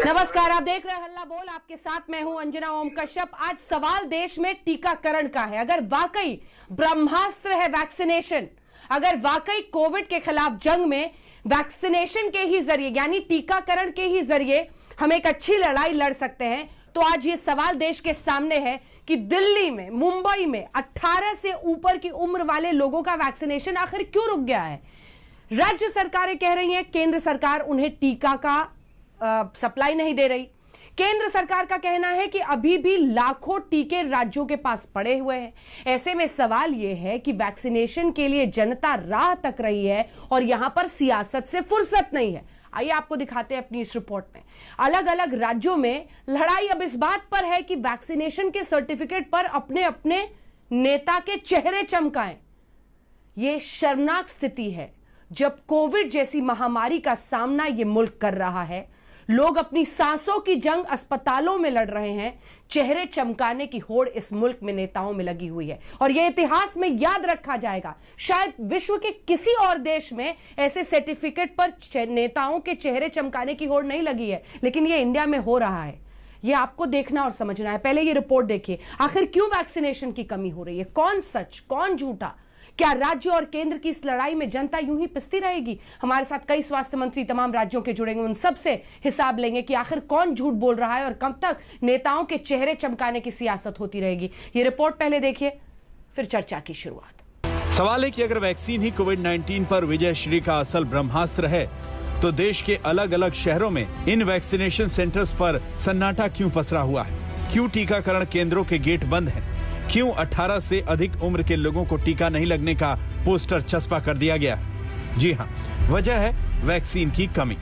नमस्कार, आप देख रहे हैं हल्ला बोल। आपके साथ मैं हूं अंजना ओम कश्यप। आज सवाल देश में टीकाकरण का है। अगर वाकई ब्रह्मास्त्र है वैक्सीनेशन, अगर वाकई कोविड के खिलाफ जंग में वैक्सीनेशन के ही जरिए यानी टीकाकरण के ही जरिए हम एक अच्छी लड़ाई लड़ सकते हैं, तो आज ये सवाल देश के सामने है कि दिल्ली में, मुंबई में 18 से ऊपर की उम्र वाले लोगों का वैक्सीनेशन आखिर क्यों रुक गया है। राज्य सरकारें कह रही हैं केंद्र सरकार उन्हें टीका का सप्लाई नहीं दे रही। केंद्र सरकार का कहना है कि अभी भी लाखों टीके राज्यों के पास पड़े हुए हैं। ऐसे में सवाल यह है कि वैक्सीनेशन के लिए जनता राह तक रही है और यहां पर सियासत से फुर्सत नहीं है। आइए आपको दिखाते हैं अपनी इस रिपोर्ट में। अलग अलग राज्यों में लड़ाई अब इस बात पर है कि वैक्सीनेशन के सर्टिफिकेट पर अपने अपने नेता के चेहरे चमकाएं। यह शर्मनाक स्थिति है जब कोविड जैसी महामारी का सामना यह मुल्क कर रहा है। लोग अपनी सांसों की जंग अस्पतालों में लड़ रहे हैं। चेहरे चमकाने की होड़ इस मुल्क में नेताओं में लगी हुई है और यह इतिहास में याद रखा जाएगा। शायद विश्व के किसी और देश में ऐसे सर्टिफिकेट पर नेताओं के चेहरे चमकाने की होड़ नहीं लगी है, लेकिन यह इंडिया में हो रहा है। यह आपको देखना और समझना है। पहले यह रिपोर्ट देखिए, आखिर क्यों वैक्सीनेशन की कमी हो रही है, कौन सच कौन झूठा। क्या राज्य और केंद्र की इस लड़ाई में जनता यूं ही पिसती रहेगी? हमारे साथ कई स्वास्थ्य मंत्री तमाम राज्यों के जुड़ेंगे, उन सब से हिसाब लेंगे कि आखिर कौन झूठ बोल रहा है और कब तक नेताओं के चेहरे चमकाने की सियासत होती रहेगी। ये रिपोर्ट पहले देखिए, फिर चर्चा की शुरुआत। सवाल है कि अगर वैक्सीन ही कोविड-19 पर विजयश्री का असल ब्रह्मास्त्र है, तो देश के अलग अलग शहरों में इन वैक्सीनेशन सेंटर्स पर सन्नाटा क्यों पसरा हुआ है? क्यों टीकाकरण केंद्रों के गेट बंद हैं? क्यों 18 से अधिक उम्र के लोगों को टीका नहीं लगने का पोस्टर चस्पा कर दिया गया? जी हां, वजह है वैक्सीन की कमी।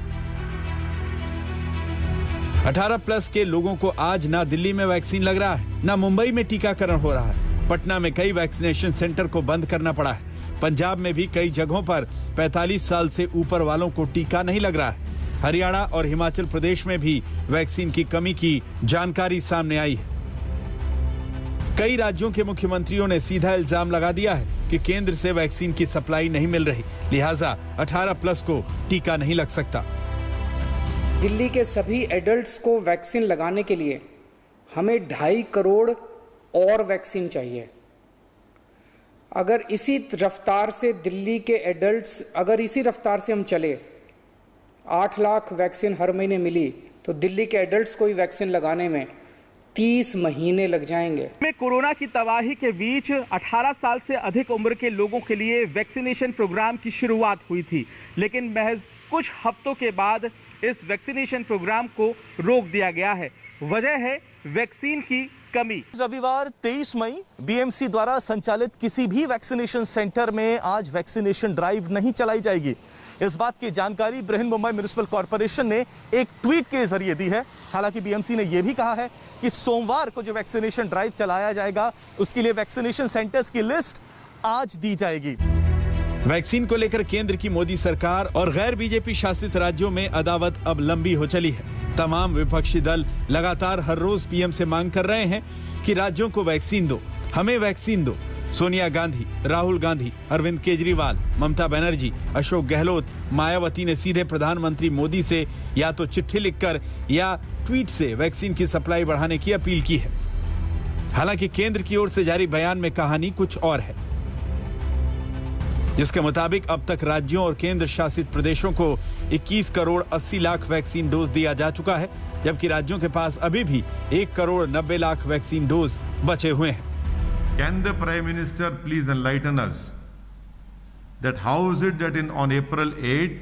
18 प्लस के लोगों को आज ना दिल्ली में वैक्सीन लग रहा है, ना मुंबई में टीकाकरण हो रहा है। पटना में कई वैक्सीनेशन सेंटर को बंद करना पड़ा है। पंजाब में भी कई जगहों पर 45 साल से ऊपर वालों को टीका नहीं लग रहा है। हरियाणा और हिमाचल प्रदेश में भी वैक्सीन की कमी की जानकारी सामने आई है। कई राज्यों के मुख्यमंत्रियों ने सीधा इल्जाम लगा दिया है कि केंद्र से वैक्सीन की सप्लाई नहीं मिल रही, लिहाजा 18 प्लस को टीका नहीं लग सकता। दिल्ली के सभी एडल्ट्स को वैक्सीन लगाने के लिए हमें 2.5 करोड़ और वैक्सीन चाहिए। अगर इसी रफ्तार से दिल्ली के एडल्ट्स, अगर इसी रफ्तार से हम चले, 8 लाख वैक्सीन हर महीने मिली, तो दिल्ली के एडल्ट्स को ही वैक्सीन लगाने में 30 महीने लग जाएंगे। में कोरोना की तबाही के बीच 18 साल से अधिक उम्र के लोगों के लिए वैक्सीनेशन प्रोग्राम की शुरुआत हुई थी, लेकिन महज कुछ हफ्तों के बाद इस वैक्सीनेशन प्रोग्राम को रोक दिया गया है। वजह है वैक्सीन की कमी। रविवार 23 मई बीएमसी द्वारा संचालित किसी भी वैक्सीनेशन सेंटर में आज वैक्सीनेशन ड्राइव नहीं चलाई जाएगी। इस बात की जानकारी बृहन्मुंबई म्युनिसिपल कॉर्पोरेशन ने एक ट्वीट के जरिए दी है। हालांकि बीएमसी ने यह भी कहा है कि सोमवार को जो वैक्सीनेशन ड्राइव चलाया जाएगा, उसके लिए वैक्सीनेशन सेंटर्स की लिस्ट आज दी जाएगी। वैक्सीन को लेकर केंद्र की मोदी सरकार और गैर बीजेपी शासित राज्यों में अदावत अब लंबी हो चली है। तमाम विपक्षी दल लगातार हर रोज पीएम से मांग कर रहे हैं कि राज्यों को वैक्सीन दो, हमें वैक्सीन दो। सोनिया गांधी, राहुल गांधी, अरविंद केजरीवाल, ममता बनर्जी, अशोक गहलोत, मायावती ने सीधे प्रधानमंत्री मोदी से या तो चिट्ठी लिखकर या ट्वीट से वैक्सीन की सप्लाई बढ़ाने की अपील की है। हालांकि केंद्र की ओर से जारी बयान में कहानी कुछ और है, जिसके मुताबिक अब तक राज्यों और केंद्र शासित प्रदेशों को 21 करोड़ 80 लाख वैक्सीन डोज दिया जा चुका है, जबकि राज्यों के पास अभी भी 1 करोड़ 90 लाख वैक्सीन डोज बचे हुए हैं। Can the Prime Minister please enlighten us that how is it that on April 8,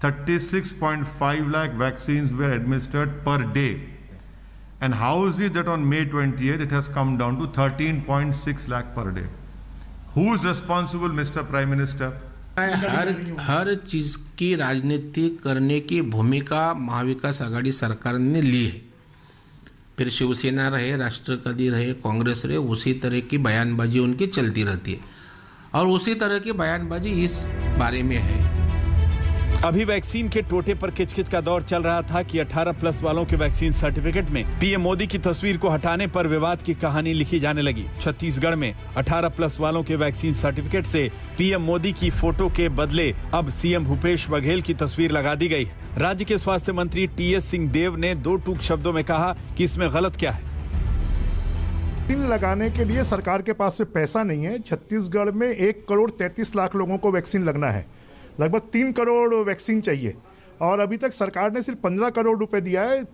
36.5 lakh vaccines were administered per day, and how is it that on May 28 it has come down to 13.6 lakh per day? Who is responsible, Mr. Prime Minister? हर चीज की राजनीति करने की भूमिका महाविकास आघाड़ी सरकार ने ली है। फिर शिवसेना रहे, राष्ट्रवादी रहे, कांग्रेस रहे, उसी तरह की बयानबाजी उनकी चलती रहती है और उसी तरह की बयानबाजी इस बारे में है। अभी वैक्सीन के टोटे पर किचकिच का दौर चल रहा था कि 18+ वालों के वैक्सीन सर्टिफिकेट में पीएम मोदी की तस्वीर को हटाने पर विवाद की कहानी लिखी जाने लगी। छत्तीसगढ़ में 18+ वालों के वैक्सीन सर्टिफिकेट से पीएम मोदी की फोटो के बदले अब सीएम भूपेश बघेल की तस्वीर लगा दी गई है। राज्य के स्वास्थ्य मंत्री टीएस सिंहदेव ने 2 टूक शब्दों में कहा कि इसमें गलत क्या है। वैक्सीन लगाने के लिए सरकार के पास में पैसा नहीं है। छत्तीसगढ़ में 1,33,00,000 लोगों को वैक्सीन लगना है। लगभग 3 करोड़ वैक्सीन चाहिए और अभी तक सरकार ने सिर्फ 15 करोड़ रुपए दिया है।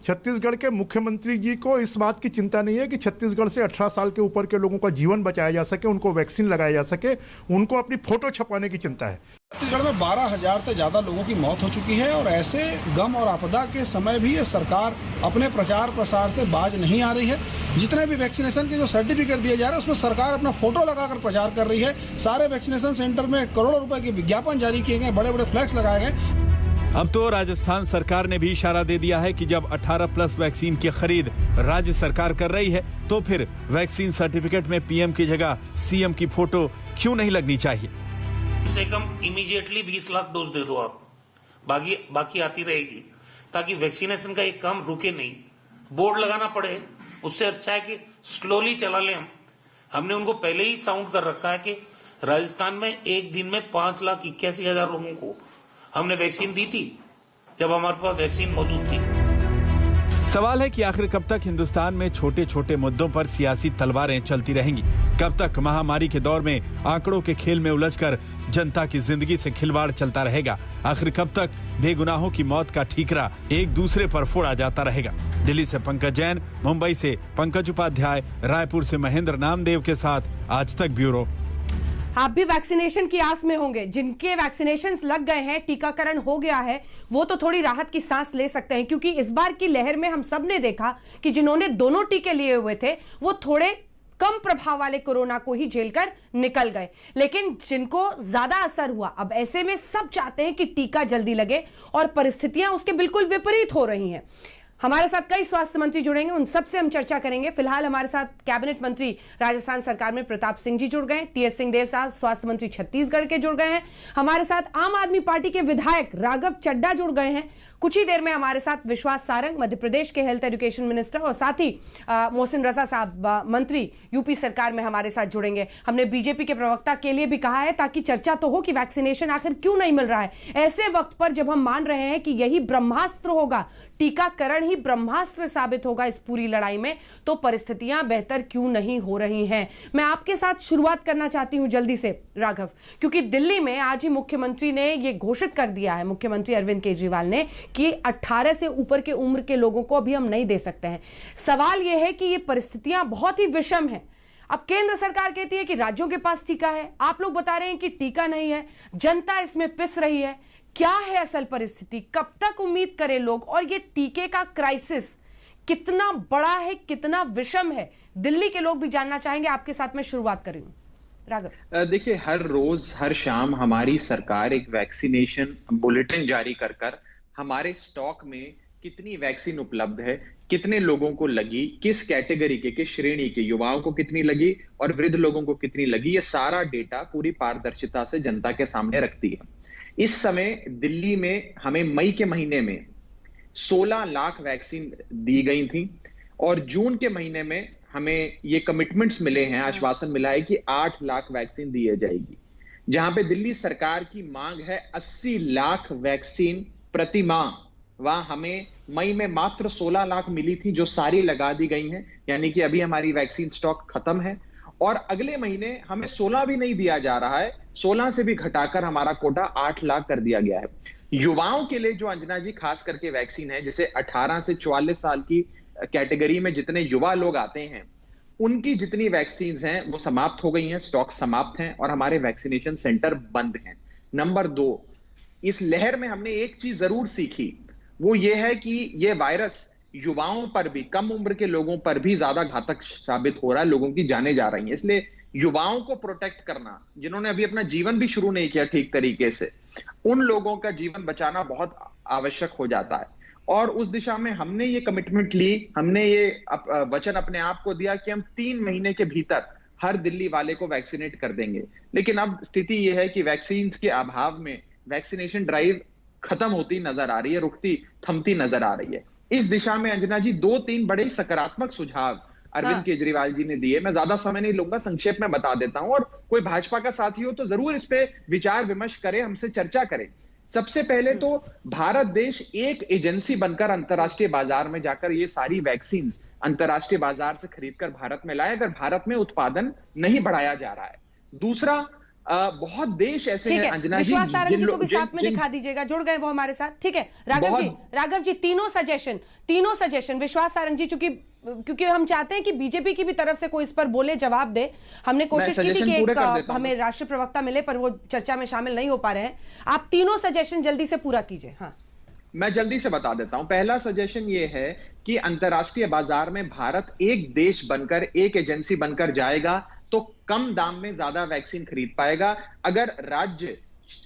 छत्तीसगढ़ के मुख्यमंत्री जी को इस बात की चिंता नहीं है कि छत्तीसगढ़ से 18 साल के ऊपर के लोगों का जीवन बचाया जा सके, उनको वैक्सीन लगाया जा सके, उनको अपनी फोटो छपवाने की चिंता है। छत्तीसगढ़ में 12,000 से ज़्यादा लोगों की मौत हो चुकी है और ऐसे गम और आपदा के समय भी ये सरकार अपने प्रचार प्रसार से बाज नहीं आ रही है। जितने भी वैक्सीनेशन के जो सर्टिफिकेट दिए जा रहे हैं उसमें सरकार अपना फोटो लगाकर प्रचार कर रही है। सारे वैक्सीनेशन सेंटर में करोड़ों रुपए के विज्ञापन जारी किए गए, बड़े बड़े फ्लैक्स लगाए गए। अब तो राजस्थान सरकार ने भी इशारा दे दिया है कि जब 18+ वैक्सीन की खरीद राज्य सरकार कर रही है तो फिर वैक्सीन सर्टिफिकेट में पीएम की जगह सीएम की फोटो क्यों नहीं लगनी चाहिए। कम से कम इमीडिएटली 20 लाख डोज दे दो आप, बाकी आती रहेगी ताकि वैक्सीनेशन का एक काम रुके नहीं। बोर्ड लगाना पड़े, उससे अच्छा है कि स्लोली चला लें। हमने उनको पहले ही साउंड कर रखा है कि राजस्थान में एक दिन में 5,81,000 लोगों को हमने वैक्सीन दी थी जब हमारे पास वैक्सीन मौजूद थी। सवाल है कि आखिर कब तक हिंदुस्तान में छोटे छोटे मुद्दों पर सियासी तलवारें चलती रहेंगी। कब तक महामारी के दौर में आंकड़ों के खेल में उलझकर जनता की जिंदगी से खिलवाड़ चलता रहेगा। आखिर कब तक बेगुनाहों की मौत का ठीकरा एक दूसरे पर फोड़ा जाता रहेगा। दिल्ली से पंकज जैन, मुंबई से पंकज उपाध्याय, रायपुर से महेंद्र नामदेव के साथ आज तक ब्यूरो। आप भी वैक्सीनेशन की आस में होंगे। जिनके वैक्सीनेशन लग गए हैं, टीकाकरण हो गया है, वो तो थोड़ी राहत की सांस ले सकते हैं, क्योंकि इस बार की लहर में हम सब ने देखा कि जिन्होंने दोनों टीके लिए हुए थे वो थोड़े कम प्रभाव वाले कोरोना को ही झेलकर निकल गए, लेकिन जिनको ज्यादा असर हुआ, अब ऐसे में सब चाहते हैं कि टीका जल्दी लगे और परिस्थितियां उसके बिल्कुल विपरीत हो रही हैं। हमारे साथ कई स्वास्थ्य मंत्री जुड़ेंगे, उन सब से हम चर्चा करेंगे। फिलहाल हमारे साथ कैबिनेट मंत्री राजस्थान सरकार में प्रताप सिंह जी जुड़ गए हैं। टीएस सिंहदेव साहब स्वास्थ्य मंत्री छत्तीसगढ़ के जुड़ गए हैं। हमारे साथ आम आदमी पार्टी के विधायक राघव चड्ढा जुड़ गए हैं। कुछ ही देर में हमारे साथ विश्वास सारंग मध्य प्रदेश के हेल्थ एजुकेशन मिनिस्टर और साथ ही मोहसिन रजा साहब मंत्री यूपी सरकार में हमारे साथ जुड़ेंगे। हमने बीजेपी के प्रवक्ता के लिए भी कहा है ताकि चर्चा तो हो कि वैक्सीनेशन आखिर क्यों नहीं मिल रहा है। ऐसे वक्त पर जब हम मान रहे हैं कि यही ब्रह्मास्त्र होगा, टीकाकरण ही ब्रह्मास्त्र साबित होगा इस पूरी लड़ाई में, तो परिस्थितियां बेहतर क्यों नहीं हो रही हैं। मैं आपके साथ शुरुआत करना चाहती हूं जल्दी से राघव, क्योंकि दिल्ली में आज ही मुख्यमंत्री ने यह घोषित कर दिया है, मुख्यमंत्री अरविंद केजरीवाल ने, कि 18 से ऊपर के उम्र के लोगों को अभी हम नहीं दे सकते हैं। सवाल यह है कि ये परिस्थितियां बहुत ही विषम है। अब केंद्र सरकार कहती है कि राज्यों के पास टीका है, आप लोग बता रहे हैं कि टीका नहीं है, जनता इसमें पिस रही है। क्या है असल परिस्थिति, कब तक उम्मीद करें लोग, और ये टीके का क्राइसिस कितना बड़ा है, कितना विषम है, दिल्ली के लोग भी जानना चाहेंगे। आपके साथ मैं शुरुआत करूं राघव। देखिए, हर रोज हर शाम हमारी सरकार एक वैक्सीनेशन बुलेटिन जारी कर हमारे स्टॉक में कितनी वैक्सीन उपलब्ध है, कितने लोगों को लगी, किस कैटेगरी के, किस श्रेणी के, युवाओं को कितनी लगी और वृद्ध लोगों को कितनी लगी, ये सारा डेटा पूरी पारदर्शिता से जनता के सामने रखती है। इस समय दिल्ली में हमें मई के महीने में 16 लाख वैक्सीन दी गई थी और जून के महीने में हमें ये कमिटमेंट्स मिले हैं, आश्वासन मिला है कि 8 लाख वैक्सीन दी जाएगी, जहां पे दिल्ली सरकार की मांग है 80 लाख वैक्सीन प्रति माह। वहां हमें मई में मात्र 16 लाख मिली थी, जो सारी लगा दी गई हैं, यानी कि अभी हमारी वैक्सीन स्टॉक खत्म है और अगले महीने हमें 16 भी नहीं दिया जा रहा है, 16 से भी घटाकर हमारा कोटा 8 लाख कर दिया गया है। युवाओं के लिए जो अंजना जी खास करके वैक्सीन है, जैसे 18 से 44 साल की कैटेगरी में जितने युवा लोग आते हैं, उनकी जितनी वैक्सीन हैं वो समाप्त हो गई हैं, स्टॉक समाप्त हैं और हमारे वैक्सीनेशन सेंटर बंद हैं। नंबर 2, इस लहर में हमने एक चीज जरूर सीखी, वो ये है कि ये वायरस युवाओं पर भी, कम उम्र के लोगों पर भी ज्यादा घातक साबित हो रहा है, लोगों की जानें जा रही हैं। इसलिए युवाओं को प्रोटेक्ट करना, जिन्होंने अभी अपना जीवन भी शुरू नहीं किया ठीक तरीके से, उन लोगों का जीवन बचाना बहुत आवश्यक हो जाता है। और उस दिशा में हमने ये कमिटमेंट ली, हमने ये वचन अपने आप को दिया कि हम 3 महीने के भीतर हर दिल्ली वाले को वैक्सीनेट कर देंगे। लेकिन अब स्थिति ये है कि वैक्सीन के अभाव में वैक्सीनेशन ड्राइव खत्म होती नजर आ रही है, रुकती थमती नजर आ रही है। इस दिशा में अंजना जी 2-3 बड़े सकारात्मक सुझाव अरविंद केजरीवाल जी ने दिए। मैं ज्यादा समय नहीं लूंगा, संक्षेप में बता देता हूं, और कोई भाजपा का साथी हो तो जरूर इस पे विचार विमर्श करे, हमसे चर्चा करे। सबसे पहले तो भारत देश एक एजेंसी बनकर अंतर्राष्ट्रीय बाजार में जाकर ये सारी वैक्सीन अंतर्राष्ट्रीय बाजार से खरीदकर भारत में लाए, अगर भारत में उत्पादन नहीं बढ़ाया जा रहा है। दूसरा, बहुत देश ऐसे हैं अंजना जी, विश्वास सारंग जी को भी साथ में दिखा दीजिएगा, जुड़ गए वो हमारे साथ। ठीक है राघव जी तीनों सजेशन विश्वास सारंग जी, क्योंकि हम चाहते हैं कि बीजेपी की भी तरफ से कोई इस पर बोले, जवाब दे। हमने कोशिश की थी कि एक हमें राष्ट्रीय प्रवक्ता मिले, पर वो चर्चा में शामिल नहीं हो पा रहे हैं। आप तीनों सजेशन जल्दी से पूरा कीजिए। हाँ, मैं जल्दी से बता देता हूं। पहला सजेशन ये है कि अंतर्राष्ट्रीय बाजार में भारत एक देश बनकर, एक एजेंसी बनकर जाएगा तो कम दाम में ज्यादा वैक्सीन खरीद पाएगा। अगर राज्य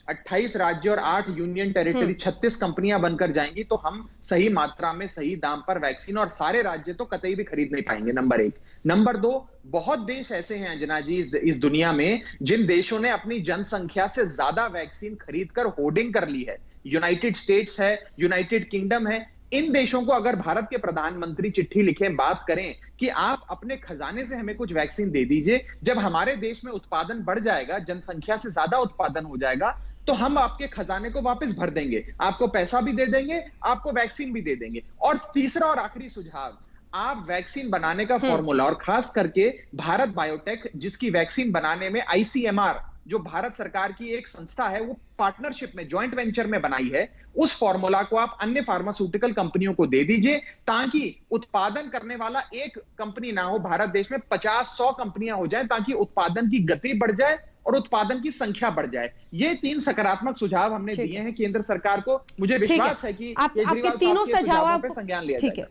28 राज्य और 8 यूनियन टेरिटरी 36 कंपनियां बनकर जाएंगी तो हम सही मात्रा में सही दाम पर वैक्सीन, और सारे राज्य तो कतई भी खरीद नहीं पाएंगे, नंबर 1। नंबर 2, बहुत देश ऐसे हैं अंजना जी इस दुनिया में जिन देशों ने अपनी जनसंख्या से ज्यादा वैक्सीन खरीदकर होर्डिंग कर ली है। यूनाइटेड स्टेट्स है, यूनाइटेड किंगडम है। इन देशों को अगर भारत के प्रधानमंत्री चिट्ठी लिखें, बात करें कि आप अपने खजाने से हमें कुछ वैक्सीन दे दीजिए, जब हमारे देश में उत्पादन बढ़ जाएगा, जनसंख्या से ज्यादा उत्पादन हो जाएगा, तो हम आपके खजाने को वापस भर देंगे, आपको पैसा भी दे देंगे, आपको वैक्सीन भी दे देंगे। और तीसरा और आखिरी सुझाव, आप वैक्सीन बनाने का फॉर्मूला, और खास करके भारत बायोटेक जिसकी वैक्सीन बनाने में ICMR जो भारत सरकार की एक संस्था है, वो पार्टनरशिप में, जॉइंट वेंचर में बनाई है, उस फॉर्मूला को आप अन्य फार्मास्यूटिकल कंपनियों को दे दीजिए, ताकि उत्पादन करने वाला एक कंपनी ना हो, भारत देश में 50-100 कंपनियां हो जाएं, ताकि उत्पादन की गति बढ़ जाए और उत्पादन की संख्या बढ़ जाए। ये 3 सकारात्मक सुझाव हमने दिए हैं केंद्र सरकार को। मुझे विश्वास है कि आपके तीनों सुझावों पर संज्ञान लिया जाएगा।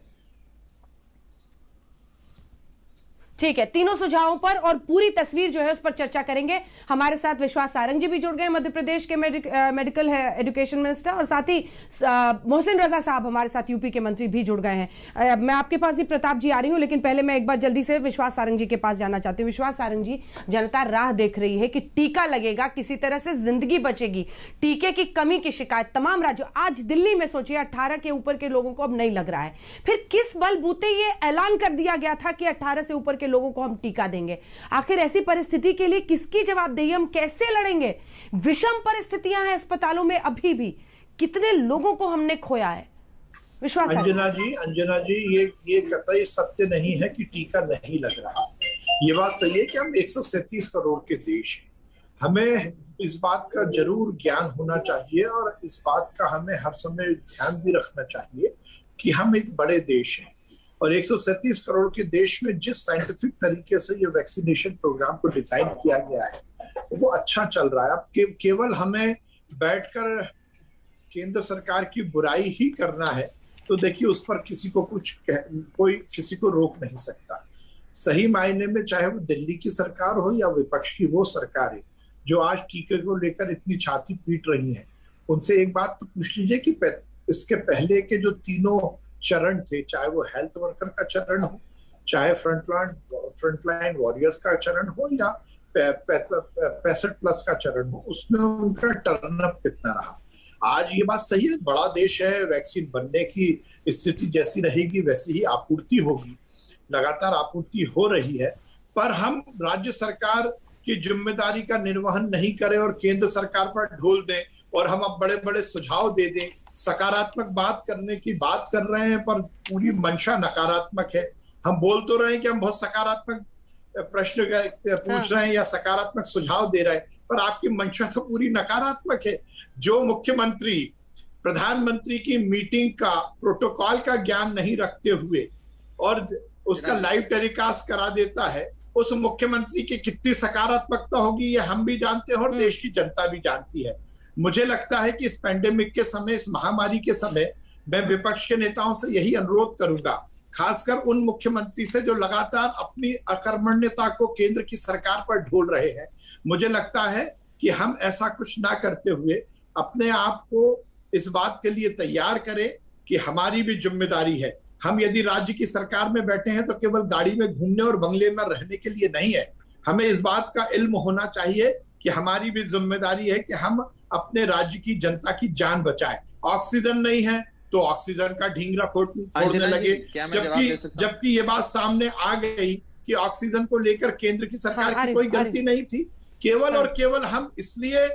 ठीक है, तीनों सुझावों पर और पूरी तस्वीर जो है उस पर चर्चा करेंगे। हमारे साथ विश्वास सारंग जी भी जुड़ गए, मध्य प्रदेश के मेडिकल एजुकेशन मिनिस्टर, और साथ ही मोहसिन रजा साहब हमारे साथ यूपी के मंत्री भी जुड़ गए हैं। मैं आपके पास ही प्रताप जी आ रही हूं, लेकिन पहले मैं एक बार जल्दी से विश्वास सारंग जी के पास जाना चाहती हूँ। विश्वास सारंग जी, जनता राह देख रही है कि टीका लगेगा, किसी तरह से जिंदगी बचेगी, टीके की कमी की शिकायत तमाम राज्यों, आज दिल्ली में सोचिए 18 के ऊपर के लोगों को अब नहीं लग रहा है। फिर किस बलबूते ये ऐलान कर दिया गया था कि 18 से ऊपर लोगों को हम टीका देंगे? आखिर ऐसी परिस्थिति के लिए किसकी जवाबदेही, हम कैसे लड़ेंगे? विषम परिस्थितियां हैं अस्पतालों में, अभी भी कितने लोगों को हमने खोया है। विश्वास अंजना जी ये कतई सत्य नहीं है कि टीका नहीं लग रहा। ये बात सही है कि हम 137 करोड़ के देश हैं, हमें इस बात का जरूर ज्ञान होना चाहिए, और इस बात का हमें हर समय ध्यान भी रखना चाहिए कि हम एक बड़े देश हैं, और 137 करोड़ के देश में जिस साइंटिफिक तरीके से ये वैक्सीनेशन प्रोग्राम को डिजाइन किया गया है वो अच्छा चल रहा है। अब केवल हमें बैठकर केंद्र सरकार की बुराई ही करना है तो देखिए उस पर कोई किसी को रोक नहीं सकता। सही मायने में चाहे वो दिल्ली की सरकार हो या विपक्ष की वो सरकारें जो आज टीके को लेकर इतनी छाती पीट रही हैं, उनसे एक बात तो पूछ लीजिए कि इसके पहले के जो तीनों चरण थे, चाहे वो हेल्थ वर्कर का चरण हो, चाहे फ्रंटलाइन वॉरियर्स का चरण हो, या 65+ का चरण हो, उसमें उनका टर्नअप कितना रहा। आज ये बात सही है, बड़ा देश है, वैक्सीन बनने की स्थिति जैसी रहेगी वैसी ही आपूर्ति होगी, लगातार आपूर्ति हो रही है, पर हम राज्य सरकार की जिम्मेदारी का निर्वहन नहीं करें और केंद्र सरकार पर ढोल दें और हम अब बड़े बड़े सुझाव दे दें, सकारात्मक बात करने की बात कर रहे हैं पर पूरी मंशा नकारात्मक है। हम बोल तो रहे हैं कि हम बहुत सकारात्मक प्रश्न पूछ रहे हैं या सकारात्मक सुझाव दे रहे हैं, पर आपकी मंशा तो पूरी नकारात्मक है। जो मुख्यमंत्री प्रधानमंत्री की मीटिंग का प्रोटोकॉल का ज्ञान नहीं रखते हुए और उसका लाइव टेलीकास्ट करा देता है, उस मुख्यमंत्री की कितनी सकारात्मकता होगी ये हम भी जानते हैं और देश की जनता भी जानती है। मुझे लगता है कि इस पैंडेमिक के समय, इस महामारी के समय, मैं विपक्ष के नेताओं से यही अनुरोध करूंगा, खासकर उन मुख्यमंत्री से जो लगातार अपनी अकर्मण्यता को केंद्र की सरकार पर ढोल रहे हैं। मुझे लगता है कि हम ऐसा कुछ ना करते हुए अपने आप को इस बात के लिए तैयार करें कि हमारी भी जिम्मेदारी है। हम यदि राज्य की सरकार में बैठे हैं तो केवल गाड़ी में घूमने और बंगले में रहने के लिए नहीं है। हमें इस बात का इल्म होना चाहिए कि कि हमारी भी जिम्मेदारी है कि हम अपने राज्य की जनता की जान बचाएं। ऑक्सीजन नहीं है तो ऑक्सीजन का ढींगरा फोड़ने लगे, जबकि ये बात सामने आ गई कि ऑक्सीजन को लेकर केंद्र की सरकार की कोई गलती नहीं थी। केवल और केवल हम इसलिए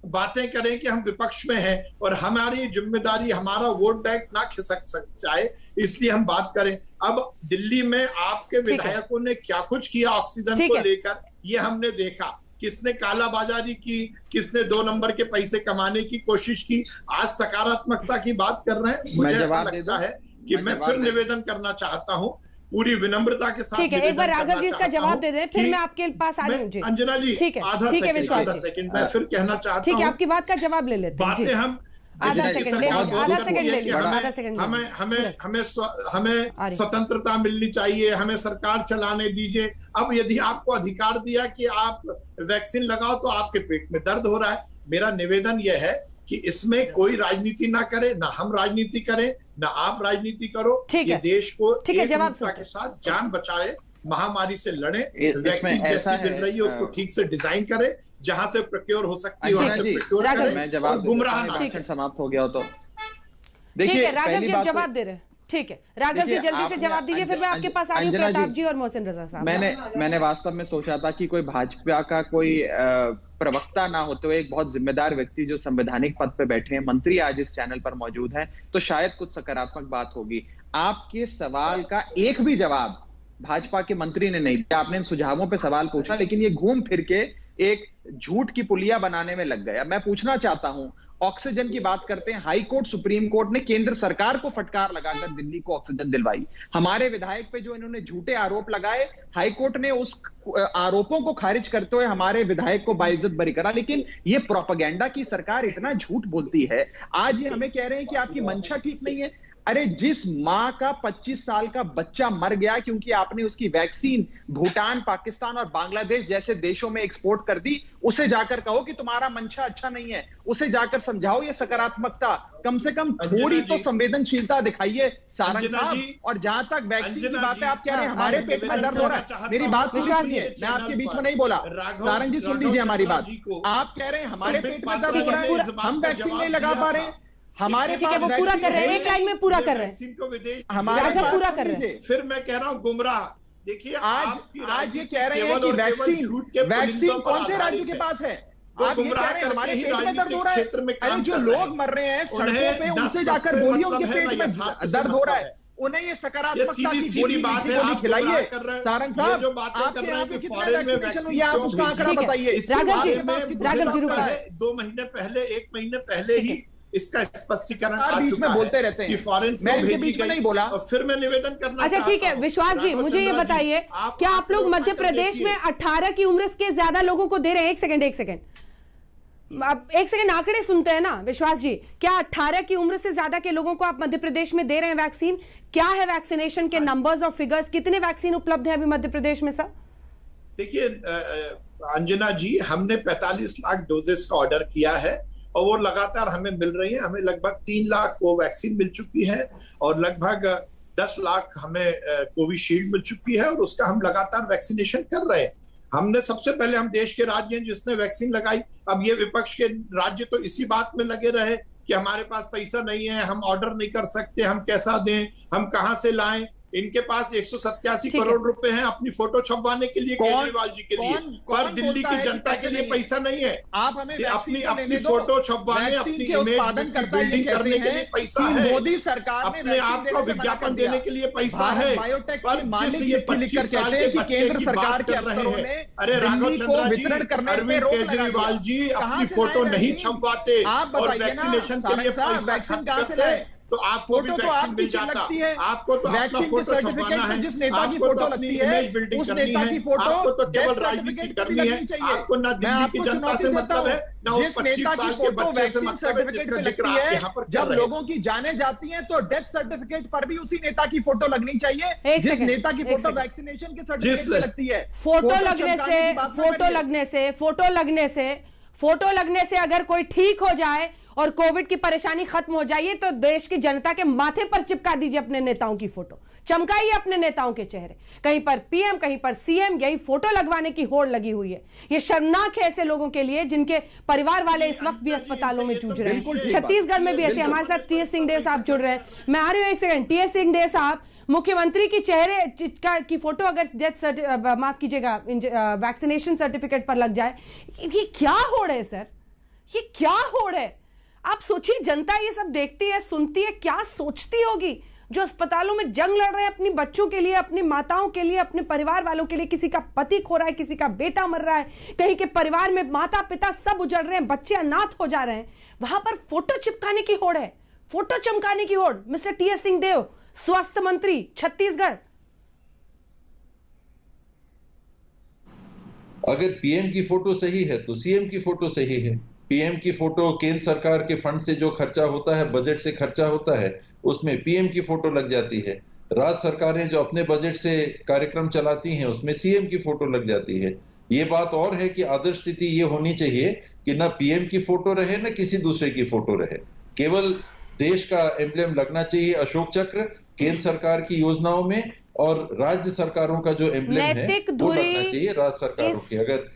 बातें करें कि हम विपक्ष में हैं और हमारी जिम्मेदारी, हमारा वोट बैंक ना खिसक जाए, इसलिए हम बात करें। अब दिल्ली में आपके विधायकों ने क्या कुछ किया ऑक्सीजन को लेकर, ये हमने देखा। किसने कालाबाजारी की, किसने 2 नंबर के पैसे कमाने की कोशिश की। आज सकारात्मकता की बात कर रहे हैं। मुझे ऐसा लगता है कि मैं फिर निवेदन करना चाहता हूँ पूरी विनम्रता के साथ। ठीक है, एक बार राघव जी इसका जवाब दे दें, फिर मैं आपके पास आ रही हूँ। अंजना जी, ठीक है, आधा सेकंड मैं फिर कहना चाहता हूँ। ठीक है, आपकी बात का जवाब ले लेते हैं। बातें हम आधा सेकंड ले हमें स्वतंत्रता मिलनी चाहिए, हमें सरकार चलाने दीजिए। अब यदि आपको अधिकार दिया कि आप वैक्सीन लगाओ तो आपके पेट में दर्द हो रहा है। मेरा निवेदन यह है कि इसमें कोई राजनीति ना करे, ना हम राजनीति करें, ना आप राजनीति करो। ये देश को एकजुटता के साथ जान बचाए, महामारी से लड़े, वैक्सीन जैसी मिल रही है उसको ठीक से डिजाइन करे, जहां से प्रोक्योर हो सकती है वहां से प्रोक्योर करें और गुमराह ना। समाप्त हो गया तो देखिए राघव जी जवाब दे रहे हैं। ठीक है, राघव जी जल्दी से जवाब दीजिए, फिर मैं आपके पास आ रही हूं प्रताप जी और मोहसिन रजा साहब। मैंने वास्तव में सोचा था कि कोई भाजपा का कोई प्रवक्ता ना होते हुए एक बहुत जिम्मेदार व्यक्ति जो संवैधानिक पद पे बैठे हैं, मंत्री आज इस चैनल पर मौजूद है, तो शायद कुछ सकारात्मक बात होगी। आपके सवाल का एक भी जवाब भाजपा के मंत्री ने नहीं दिया। आपने इन सुझावों पे सवाल पूछा, लेकिन ये घूम फिर के एक झूठ की पुलिया बनाने में लग गया। मैं पूछना चाहता हूं, ऑक्सीजन की बात करते हैं, हाई कोर्ट, सुप्रीम कोर्ट ने केंद्र सरकार को फटकार लगाकर दिल्ली को ऑक्सीजन दिलवाई। हमारे विधायक पे जो इन्होंने झूठे आरोप लगाए, हाई कोर्ट ने उस आरोपों को खारिज करते हुए हमारे विधायक को बाइज्जत बरी करा। लेकिन ये प्रोपेगेंडा की सरकार इतना झूठ बोलती है। आज ये हमें कह रहे हैं कि आपकी मंशा ठीक नहीं है। अरे जिस मां का 25 साल का बच्चा मर गया क्योंकि आपने उसकी वैक्सीन भूटान, पाकिस्तान और बांग्लादेश जैसे देशों में एक्सपोर्ट कर दी, उसे जाकर कहो कि तुम्हारा मंशा अच्छा नहीं है, उसे जाकर समझाओ ये सकारात्मकता। कम से कम थोड़ी तो संवेदनशीलता दिखाइए सारंग साहब। और जहां तक वैक्सीन की बात है, आप कह रहे हैं हमारे पेट में दर्द हो रहा है। मेरी बात सुनिए, मैं आपके बीच में नहीं बोला, सारंग जी सुन लीजिए हमारी बात। आप कह रहे हैं हमारे पेट में दर्द हो रहा है, हम वैक्सीन नहीं लगा पा रहे, हमारे पास वो पूरा कर रहे हैं, एक लाइन में पूरा कर रहे हैं, हमारे पूरा कर रहे हैं। फिर मैं कह रहा हूँ गुमराह। देखिए आज ये कह रहे हैं कि वैक्सीन कौन से राज्य के पास है? आप ये कह रहे हैं हमारे पेट में दर्द हो रहा है। अरे जो लोग मर रहे हैं सड़कों पे, उनसे जाकर बोलिए उनके पेट में दर्द हो रहा है, उन्हें ये सकारात्मकता की गोली खिलाइए। सारंग साहब, आपके यहाँ पे कितना वैक्सीनेशन हुई है, आप उसका आंकड़ा बताइए। 2 महीने पहले, 1 महीने पहले ही इसका स्पष्टीकरण बीच में बोलते रहते हैं, फॉरेन मैं इनके बीच में नहीं बोला। और फिर मैं निवेदन करना अच्छा ठीक है विश्वास जी, मुझे ये बताइए, क्या आप लोग मध्य प्रदेश में 18 की उम्र के ज्यादा लोगों को दे रहे हैं? एक सेकंड आंकड़े सुनते हैं ना विश्वास जी। क्या 18 की उम्र से ज्यादा के लोगों को आप मध्य प्रदेश में दे रहे हैं वैक्सीन? क्या है वैक्सीनेशन के नंबर्स और फिगर्स? कितने वैक्सीन उपलब्ध है अभी मध्य प्रदेश में सर? देखिए अंजना जी, हमने 45 लाख डोजेस का ऑर्डर किया है और वो लगातार हमें मिल रही है। हमें लगभग 3 लाख को वैक्सीन मिल चुकी है और लगभग 10 लाख हमें कोविशील्ड मिल चुकी है और उसका हम लगातार वैक्सीनेशन कर रहे हैं। हमने सबसे पहले, हम देश के राज्य हैं जिसने वैक्सीन लगाई। अब ये विपक्ष के राज्य तो इसी बात में लगे रहे कि हमारे पास पैसा नहीं है, हम ऑर्डर नहीं कर सकते, हम कैसा दें, हम कहां से लाएं। इनके पास 187 करोड़ रुपए हैं अपनी फोटो छपवाने के लिए केजरीवाल जी के लिए, पर दिल्ली की जनता के लिए पैसा नहीं है। आप हमें अपनी फोटो छपवाने, अपनी इमेज बिल्डिंग करने के लिए पैसा है, मोदी सरकार अपने आप को विज्ञापन देने के लिए पैसा है, पर जिस ये 25 साल के बच्चे की बात कर रहे हैं, अरे राघव चंद्रा जी, अरविंद केजरीवाल जी अपनी फोटो नहीं छपवाते और वैक्सीनेशन के लिए पैसा खर्च करते हैं, तो आपको भी वैक्सीन मिल जाता। आपको तो अपना फोटो छपवाना है, जिस नेता की फोटो लगती है, उस नेता की फोटो, आपको तो केवल राजनीति करनी है। आपको ना दिल्ली की जनता से मतलब है, ना उस 25 साल के बच्चे से मतलब है जिसका जिक्र आप यहाँ पर जब लोगों की जाने जाती हैं तो डेथ सर्टिफिकेट पर भी उसी नेता की फोटो लगनी चाहिए, जिस नेता की फोटो वैक्सीनेशन के सर्टिफिकेट पे लगती है। फोटो लगने से अगर कोई ठीक हो जाए और कोविड की परेशानी खत्म हो जाइए तो देश की जनता के माथे पर चिपका दीजिए अपने नेताओं की फोटो, चमकाइए अपने नेताओं के चेहरे। कहीं पर पीएम, कहीं पर सीएम, यही फोटो लगवाने की होड़ लगी हुई है। ये शर्मनाक है ऐसे लोगों के लिए जिनके परिवार वाले इस वक्त भी अस्पतालों में जूझ रहे हैं। छत्तीसगढ़ में भी ऐसे। हमारे साथ टीएस सिंहदेव साहब जुड़ रहे हैं। मैं आ रही हूं एक सेकंड। टीएस सिंहदेव साहब, मुख्यमंत्री की चेहरे की फोटो अगर डेथ माफ कीजिएगा वैक्सीनेशन सर्टिफिकेट पर लग जाए, ये क्या होड़ है सर? ये क्या होड़ है? आप सोचिए, जनता ये सब देखती है, सुनती है, क्या सोचती होगी? जो अस्पतालों में जंग लड़ रहे हैं अपनी बच्चों के लिए, अपनी माताओं के लिए, अपने परिवार वालों के लिए। किसी का पति खो रहा है, किसी का बेटा मर रहा है, कहीं के परिवार में माता पिता सब उजड़ रहे हैं, बच्चे अनाथ हो जा रहे हैं। वहां पर फोटो चिपकाने की होड़ है, फोटो चमकाने की होड़। मिस्टर टीएस सिंहदेव, स्वास्थ्य मंत्री छत्तीसगढ़। अगर पीएम की फोटो सही है तो सीएम की फोटो सही है। पीएम की फोटो केंद्र सरकार के फंड से जो खर्चा होता है, बजट से खर्चा होता है, उसमें पीएम की फोटो लग जाती है। राज्य सरकारें जो अपने बजट से कार्यक्रम चलाती हैं उसमें सीएम की फोटो लग जाती है। ये बात और है कि आदर्श स्थिति ये होनी चाहिए कि ना पीएम की फोटो रहे ना किसी दूसरे की फोटो रहे, केवल देश का एम्ब्लेम लगना चाहिए, अशोक चक्र केंद्र सरकार की योजनाओं में, और राज्य सरकारों का जो एम्ब्लेम है वो लगना चाहिए राज्य सरकारों की। अगर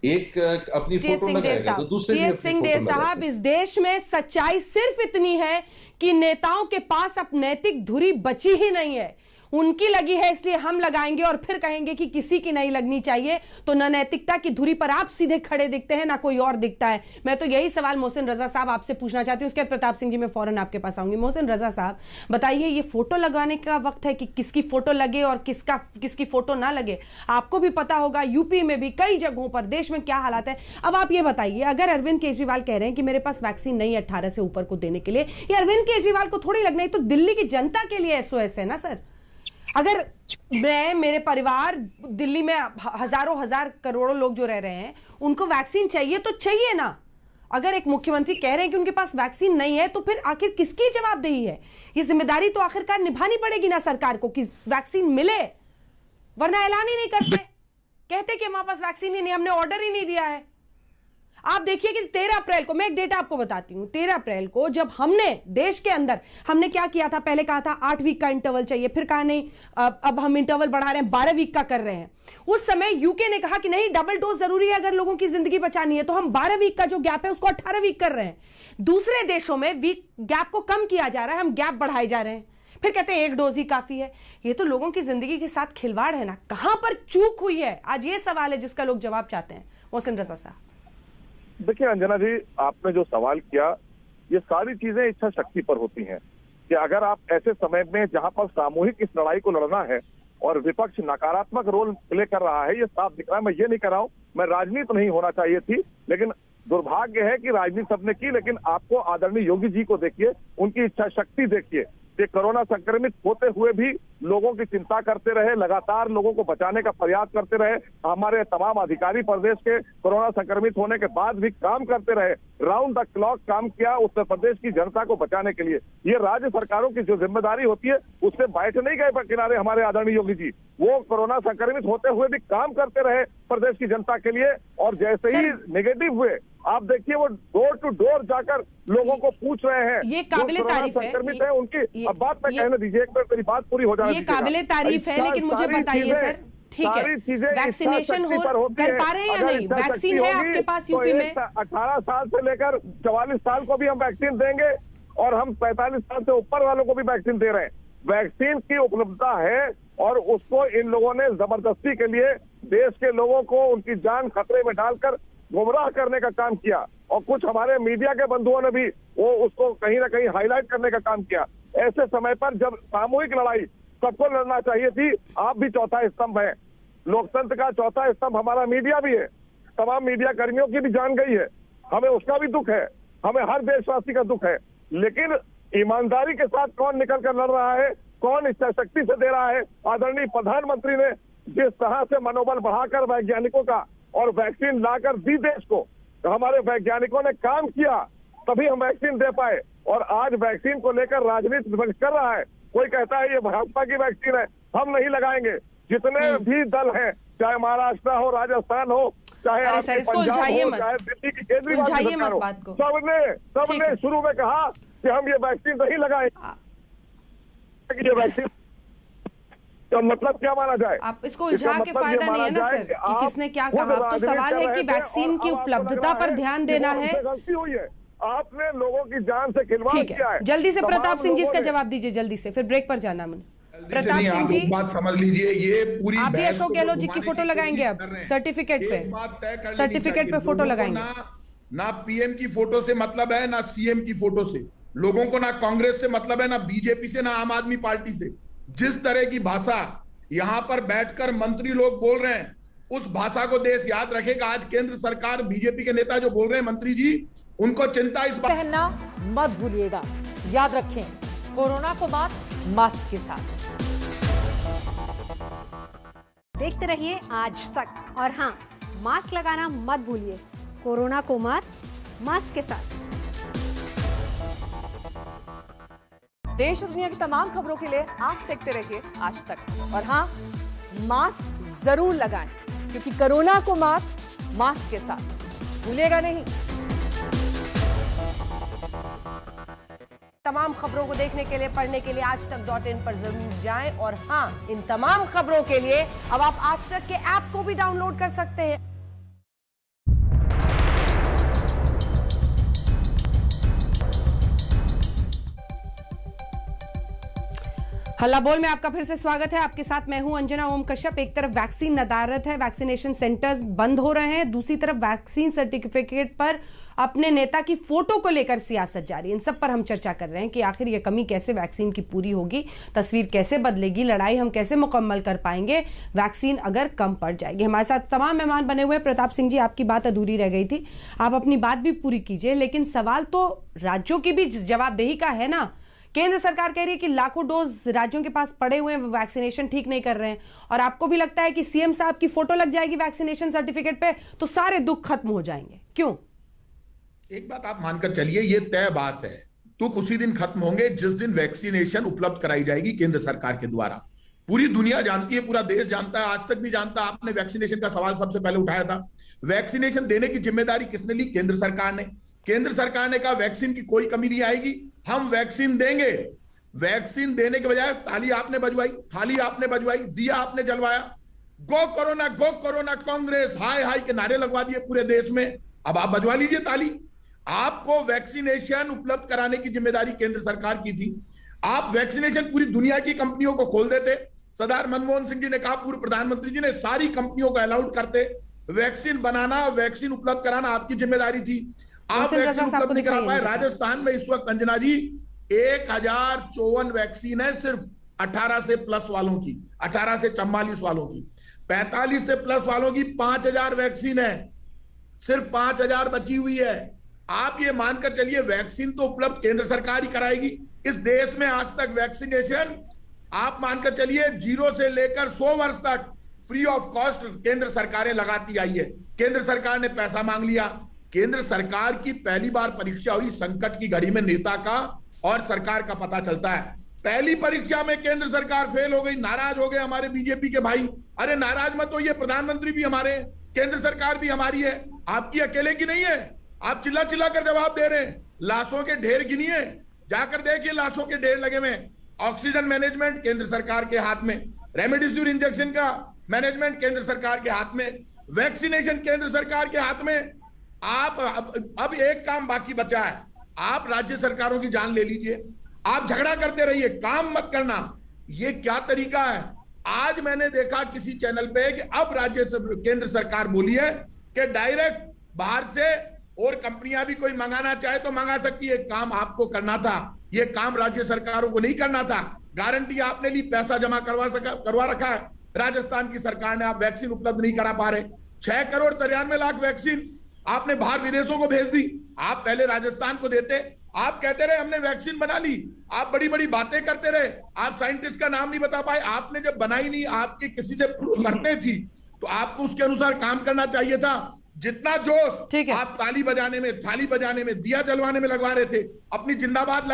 एक अपनी फोटो लगाएगा तो दूसरे भी अपनी सिंहदेव साहब, इस देश में सच्चाई सिर्फ इतनी है कि नेताओं के पास अब नैतिक धुरी बची ही नहीं है। उनकी लगी है इसलिए हम लगाएंगे और फिर कहेंगे कि किसी की नहीं लगनी चाहिए। तो न नैतिकता की धुरी पर आप सीधे खड़े दिखते हैं, ना कोई और दिखता है। मैं तो यही सवाल मोहसिन रजा साहब आपसे पूछना चाहती हूं। उसके बाद प्रताप सिंह जी, मैं फौरन आपके पास आऊंगी। मोहसिन रजा साहब बताइए, ये फोटो लगाने का वक्त है कि किसकी फोटो लगे और किसकी फोटो ना लगे? आपको भी पता होगा यूपी में भी कई जगहों पर देश में क्या हालात है। अब आप ये बताइए, अगर अरविंद केजरीवाल कह रहे हैं कि मेरे पास वैक्सीन नहीं है 18 से ऊपर को देने के लिए, ये अरविंद केजरीवाल को थोड़ी लगना है, तो दिल्ली की जनता के लिए एसओएस है ना सर। अगर मेरे परिवार दिल्ली में हजार करोड़ों लोग जो रह रहे हैं, उनको वैक्सीन चाहिए तो चाहिए ना। अगर एक मुख्यमंत्री कह रहे हैं कि उनके पास वैक्सीन नहीं है, तो फिर आखिर किसकी जवाबदेही है? ये जिम्मेदारी तो आखिरकार निभानी पड़ेगी ना सरकार को कि वैक्सीन मिले, वरना ऐलान ही नहीं करते, कहते कि हमारे पास वैक्सीन ही नहीं, हमने ऑर्डर ही नहीं दिया है। आप देखिए कि 13 अप्रैल को, मैं एक डेटा आपको बताती हूं, 13 अप्रैल को जब हमने देश के अंदर हमने क्या किया था, पहले कहा था 8 वीक का इंटरवल चाहिए, फिर कहा नहीं अब हम इंटरवल बढ़ा रहे हैं, 12 वीक का कर रहे हैं। उस समय यूके ने कहा कि नहीं, डबल डोज जरूरी है अगर लोगों की जिंदगी बचानी है, तो हम 12 वीक का जो गैप है उसको 18 वीक कर रहे हैं। दूसरे देशों में वीक गैप को कम किया जा रहा है, हम गैप बढ़ाए जा रहे हैं, फिर कहते हैं 1 डोज ही काफी है। ये तो लोगों की जिंदगी के साथ खिलवाड़ है ना। कहां पर चूक हुई है? आज ये सवाल है जिसका लोग जवाब चाहते हैं। मोहसिन रजा साहब देखिए अंजना जी, आपने जो सवाल किया, ये सारी चीजें इच्छा शक्ति पर होती हैं कि अगर आप ऐसे समय में जहां पर सामूहिक इस लड़ाई को लड़ना है और विपक्ष नकारात्मक रोल प्ले कर रहा है, ये साफ दिख रहा है। मैं ये नहीं कर रहा हूं, मैं राजनीति नहीं होना चाहिए थी, लेकिन दुर्भाग्य है कि राजनीति सबने की। लेकिन आपको आदरणीय योगी जी को देखिए, उनकी इच्छा शक्ति देखिए कि कोरोना संक्रमित होते हुए भी लोगों की चिंता करते रहे, लगातार लोगों को बचाने का प्रयास करते रहे। हमारे तमाम अधिकारी प्रदेश के कोरोना संक्रमित होने के बाद भी काम करते रहे, राउंड द क्लॉक काम किया उत्तर प्रदेश की जनता को बचाने के लिए। ये राज्य सरकारों की जो जिम्मेदारी होती है, उससे बैठ नहीं गए किनारे हमारे आदरणीय योगी जी। वो कोरोना संक्रमित होते हुए भी काम करते रहे प्रदेश की जनता के लिए। और जैसे ही नेगेटिव हुए, आप देखिए वो डोर टू डोर जाकर लोगों को पूछ रहे हैं, ये काबिले तारीफ है, संक्रमित है उनकी। अब बात मैं कहने दीजिए, एक बार मेरी बात पूरी हो जाए। ये काबिले तारीफ है, लेकिन मुझे बताइए सर, ठीक है, वैक्सीनेशन कर पा रहे हैं या नहीं? वैक्सीन है आपके पास यूपी में? 18 साल से लेकर 44 साल को भी हम वैक्सीन देंगे और हम 45 साल से ऊपर वालों को भी वैक्सीन दे रहे हैं। वैक्सीन की उपलब्धता है और उसको इन लोगों ने जबरदस्ती के लिए देश के लोगों को उनकी जान खतरे में डालकर गुमराह करने का काम किया। और कुछ हमारे मीडिया के बंधुओं ने भी वो उसको कहीं ना कहीं हाईलाइट करने का काम किया। ऐसे समय पर जब सामूहिक लड़ाई सबको लड़ना चाहिए थी, आप भी चौथा स्तंभ है, लोकतंत्र का चौथा स्तंभ हमारा मीडिया भी है। तमाम मीडिया कर्मियों की भी जान गई है, हमें उसका भी दुख है, हमें हर देशवासी का दुख है। लेकिन ईमानदारी के साथ कौन निकल कर लड़ रहा है, कौन इच्छा शक्ति से दे रहा है? आदरणीय प्रधानमंत्री ने जिस तरह से मनोबल बढ़ाकर वैज्ञानिकों का और वैक्सीन लाकर दी देश को, हमारे वैज्ञानिकों ने काम किया, तभी हम वैक्सीन दे पाए। और आज वैक्सीन को लेकर राजनीति विपक्ष कर रहा है। कोई कहता है ये भाजपा की वैक्सीन है, हम नहीं लगाएंगे। जितने भी दल हैं, चाहे महाराष्ट्र हो, राजस्थान हो, चाहे अरे आपके सर, इसको पंजाब उलझाइए हो, मत। चाहे दिल्ली की केजरीवाल की उलझाइए सरकार मत हो, बात को। सबने शुरू में कहा कि हम ये वैक्सीन नहीं लगाएंगे। ये वैक्सीन तो मतलब क्या माना जाए? आप इसको उलझा के फायदा नहीं है ना सर कि किसने क्या कहा। अब तो सवाल है कि वैक्सीन की उपलब्धता पर ध्यान देना है। गलती हुई है, आपने लोगों की जान से खिलवाड़ ठीक किया है, है। जल्दी से प्रताप सिंह जी इसका लोगों ने- जवाब दीजिए, जल्दी से, फिर ब्रेक पर जाना मुझे। प्रताप नहीं, सिंह आप जी, एक बात समझ लीजिए, ये पूरी आप भी बहस अशोक को गहलोत जी की घुमाने फोटो लगाएंगे कोशिश अब कर रहे हैं। सर्टिफिकेट एक पे, बात तय कर लेनी सर्टिफिकेट चाहिए, पे फोटो लोगों को लगाएंगे। ना पीएम की फोटो से मतलब है, ना सीएम की फोटो से। लोगों को ना कांग्रेस से मतलब है, ना बीजेपी से, ना आम आदमी पार्टी से। जिस तरह की भाषा यहां पर बैठकर मंत्री लोग बोल रहे हैं, उस भाषा को देश याद रखेगा। आज केंद्र सरकार, बीजेपी के नेता जो बोल रहे हैं, मंत्री जी, उनको चिंता इस बात। पहनना मत भूलिएगा, याद रखें, कोरोना को मात मास्क के साथ। देखते रहिए आज तक, और हाँ, मास्क लगाना मत भूलिए। कोरोना को मात मास्क के साथ। देश और दुनिया की तमाम खबरों के लिए आप देखते रहिए आज तक, और हाँ, मास्क जरूर लगाएं, क्योंकि कोरोना को मात मास्क के साथ, भूलिएगा नहीं। तमाम खबरों को देखने के लिए, पढ़ने के लिए aajtak.in पर जरूर जाएं। और हाँ, इन तमाम खबरों के लिए अब आप आज तक के ऐप को भी डाउनलोड कर सकते हैं। हल्ला बोल में आपका फिर से स्वागत है। आपके साथ मैं हूं अंजना ओम कश्यप। एक तरफ वैक्सीन नदारत है, वैक्सीनेशन सेंटर्स बंद हो रहे हैं, दूसरी तरफ वैक्सीन सर्टिफिकेट पर अपने नेता की फोटो को लेकर सियासत जारी। इन सब पर हम चर्चा कर रहे हैं कि आखिर ये कमी कैसे वैक्सीन की पूरी होगी, तस्वीर कैसे बदलेगी, लड़ाई हम कैसे मुकम्मल कर पाएंगे वैक्सीन अगर कम पड़ जाएगी। हमारे साथ तमाम मेहमान बने हुए। प्रताप सिंह जी, आपकी बात अधूरी रह गई थी, आप अपनी बात भी पूरी कीजिए। लेकिन सवाल तो राज्यों की भी जवाबदेही का है ना। केंद्र सरकार कह रही है कि लाखों डोज राज्यों के पास पड़े हुए हैं, वैक्सीनेशन ठीक नहीं कर रहे हैं, और आपको भी लगता है कि सीएम साहब की फोटो लग जाएगी वैक्सीनेशन सर्टिफिकेट पे तो सारे दुख खत्म हो जाएंगे। क्यों? एक बात आप मानकर चलिए, ये तय बात है, दुख उसी दिन खत्म होंगे जिस दिन वैक्सीनेशन उपलब्ध कराई जाएगी केंद्र सरकार के द्वारा। पूरी दुनिया जानती है, पूरा देश जानता है, आज तक भी जानता है। आपने वैक्सीनेशन का सवाल सबसे पहले उठाया था। वैक्सीनेशन देने की जिम्मेदारी किसने ली? केंद्र सरकार ने। केंद्र सरकार ने कहा वैक्सीन की कोई कमी नहीं आएगी, हम वैक्सीन देंगे। वैक्सीन देने के बजाय ताली आपने बजवाई, थाली आपने बजवाई, दिया आपने जलवाया, गो कोरोना कांग्रेस, हाय हाय के नारे लगवा दिए पूरे देश में। अब आप बजवा लीजिए ताली। आपको वैक्सीनेशन उपलब्ध कराने की जिम्मेदारी केंद्र सरकार की थी। आप वैक्सीनेशन पूरी दुनिया की कंपनियों को खोल देते। सरदार मनमोहन सिंह जी ने कहा, पूर्व प्रधानमंत्री जी ने, सारी कंपनियों को अलाउड करते। वैक्सीन बनाना, वैक्सीन उपलब्ध कराना आपकी जिम्मेदारी थी। आप वैक्सीन उपलब्ध नहीं करा पाए। राजस्थान में इस वक्त अंजना जी 1054 वैक्सीन है सिर्फ 18 से प्लस वालों की, 18 से 44 वालों की। 45 से प्लस वालों की 5000 वैक्सीन है, सिर्फ 5000 बची हुई है। आप ये मानकर चलिए वैक्सीन तो उपलब्ध केंद्र सरकार ही कराएगी। इस देश में आज तक वैक्सीनेशन आप मानकर चलिए 0 से लेकर 100 वर्ष तक फ्री ऑफ कॉस्ट केंद्र सरकारें लगाती आई है। केंद्र सरकार ने पैसा मांग लिया। केंद्र सरकार की पहली बार परीक्षा हुई संकट की घड़ी में, नेता का और सरकार का पता चलता है। पहली परीक्षा में केंद्र सरकार फेल हो गई, नाराज हो गए हमारे बीजेपी के भाई। अरे नाराज मत होइए, प्रधानमंत्री भी हमारे, केंद्र सरकार भी हमारी है, आपकी अकेले की नहीं है। आप चिल्ला चिल्ला कर जवाब दे रहे हैं। लाशों के ढेर गिनिए, जाकर देखिए लाशों के ढेर लगे हुए। ऑक्सीजन मैनेजमेंट केंद्र सरकार के हाथ में, रेमडेसिविर इंजेक्शन का मैनेजमेंट केंद्र सरकार के हाथ में, वैक्सीनेशन केंद्र सरकार के हाथ में। आप अब एक काम बाकी बचा है, आप राज्य सरकारों की जान ले लीजिए। आप झगड़ा करते रहिए, काम मत करना। ये क्या तरीका है? आज मैंने देखा किसी चैनल पे कि अब केंद्र सरकार बोली है कि डायरेक्ट बाहर से और कंपनियां भी कोई मंगाना चाहे तो मंगा सकती है। काम आपको करना था, ये काम राज्य सरकारों को नहीं करना था। गारंटी आपने ली, पैसा जमा करवा रखा है राजस्थान की सरकार ने। आप वैक्सीन उपलब्ध नहीं करा पा रहे। 6,93,00,000 वैक्सीन आपने बाहर विदेशों को भेज दी। आप पहले राजस्थान को देते, आप कहते रहे हमने वैक्सीन बना ली, आप बड़ी बड़ी बातें करते रहे, आप साइंटिस्ट का नाम नहीं बता पाए। आपने जब बनाई नहीं, आपकी किसी से शर्तें थी, तो आपको उसके अनुसार काम करना चाहिए था। जितना जोश आप ताली बजाने में, थाली बजाने में, दिया जलवाने में लगवा रहे थे, अपनी जिंदाबाद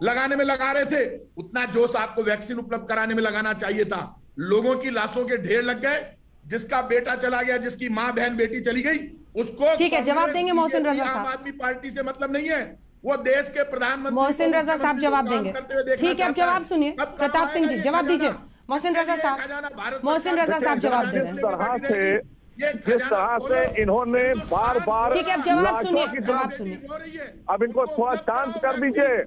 लगाने में लगा रहे थे, उतना जोश आपको वैक्सीन उपलब्ध कराने में लगाना चाहिए था। लोगों की लाशों के ढेर लग गए, जिसका बेटा चला गया, जिसकी माँ बहन बेटी चली गई, उसको ठीक है, जवाब देंगे मोहसिन रजा साहब। आम आदमी पार्टी से मतलब नहीं है, वो देश के प्रधानमंत्री मोहसिन रजा साहब जवाब देंगे। ठीक है, अब जवाब सुनिए। प्रताप सिंह जी जवाब दीजिए। मोहसिन रजा साहब, मोहसिन रजा साहब जवाब दे रहे हैं। जिस तरह से इन्होंने बार बार, ठीक है, अब जवाब सुनिए, जवाब सुनिए। अब इनको थोड़ा शांत कर दीजिए।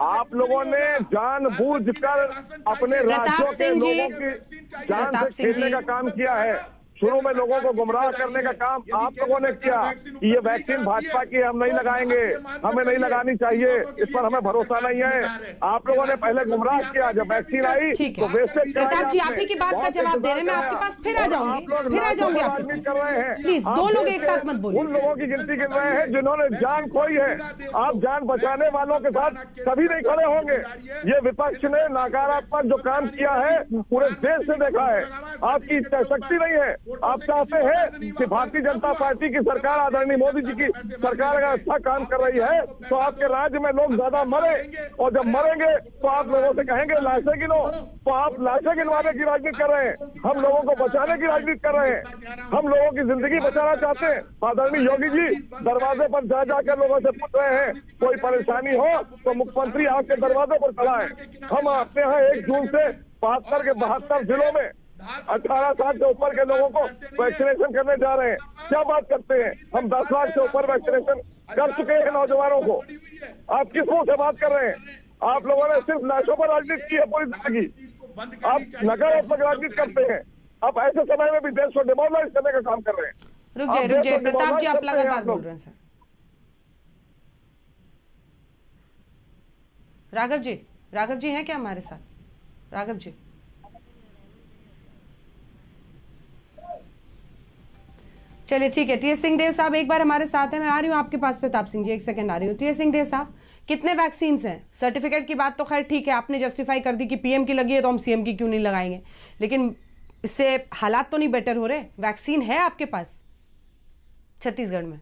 आप लोगों ने जानबूझकर अपने राज्यों के लोगों की जान से खेलने का काम किया है। शुरू में लोगों को गुमराह करने का काम आप लोगों ने किया कि ये वैक्सीन भाजपा की हम नहीं लगाएंगे, हमें नहीं लगानी चाहिए, इस पर हमें भरोसा नहीं है। आप लोगों ने पहले गुमराह किया, जब वैक्सीन आई तो वेस्टेज प्रताप जी, आप ही की बात का जवाब दे रहे हैं, मैं आपके पास फिर आ जाऊंगी, फिर आ जाऊंगी। आप कर रहे हैं, प्लीज दो लोग एक साथ मत बोलिए। उन लोगों की गिनती गिन रहे हैं जिन्होंने जान खोई है। आप जान बचाने वालों के साथ कभी नहीं खड़े होंगे। ये विपक्ष ने नकारात्मक जो काम किया है पूरे देश से देखा है। आपकी शक्ति नहीं है। आप चाहते हैं कि भारतीय जनता पार्टी की सरकार, आदरणीय मोदी जी की सरकार अगर अच्छा काम कर रही है तो आपके राज्य में लोग ज्यादा मरे, और जब मरेंगे तो आप लोगों से कहेंगे लाशें गिनो, तो आप लाशें गिनवाने की राजनीति कर रहे हैं। हम लोगों को बचाने की राजनीति कर रहे हैं, हम लोगों की जिंदगी बचाना चाहते हैं। आदरणीय योगी जी दरवाजे पर जा जाकर लोगों से पूछ रहे हैं कोई परेशानी हो तो मुख्यमंत्री आपके दरवाजे पर खड़ा है। हम अपने यहाँ 1 जून से 72 के 72 जिलों में 18 साल से ऊपर के लोगों को वैक्सीनेशन करने जा रहे हैं। क्या बात करते हैं, हम 10 लाख से ऊपर वैक्सीनेशन कर चुके हैं नौजवानों को। आप किस मुंह से बात कर रहे हैं? आप लोगों ने सिर्फ लाशों पर राजनीति की है पूरी जिंदगी। आप नकारात्मक राजनीति करते हैं। आप ऐसे समय में भी देश को डिमोरलाइज करने का काम कर रहे हैं। रुक जाइए प्रताप जी, आप लगातार बोल रहे हैं सर। राघव जी हैं क्या हमारे साथ? राघव जी चलिए ठीक है। टीएस सिंह देव साहब एक बार हमारे साथ हैं। मैं आ रही हूँ आपके पास प्रताप सिंह जी, 1 सेकंड आ रही हूँ। टीएस सिंह देव साहब, कितने वैक्सीन हैं? सर्टिफिकेट की बात तो खैर ठीक है, आपने जस्टिफाई कर दी कि पीएम की लगी है तो हम सीएम की क्यों नहीं लगाएंगे, लेकिन इससे हालात तो नहीं बेटर हो रहे। वैक्सीन है आपके पास छत्तीसगढ़ में?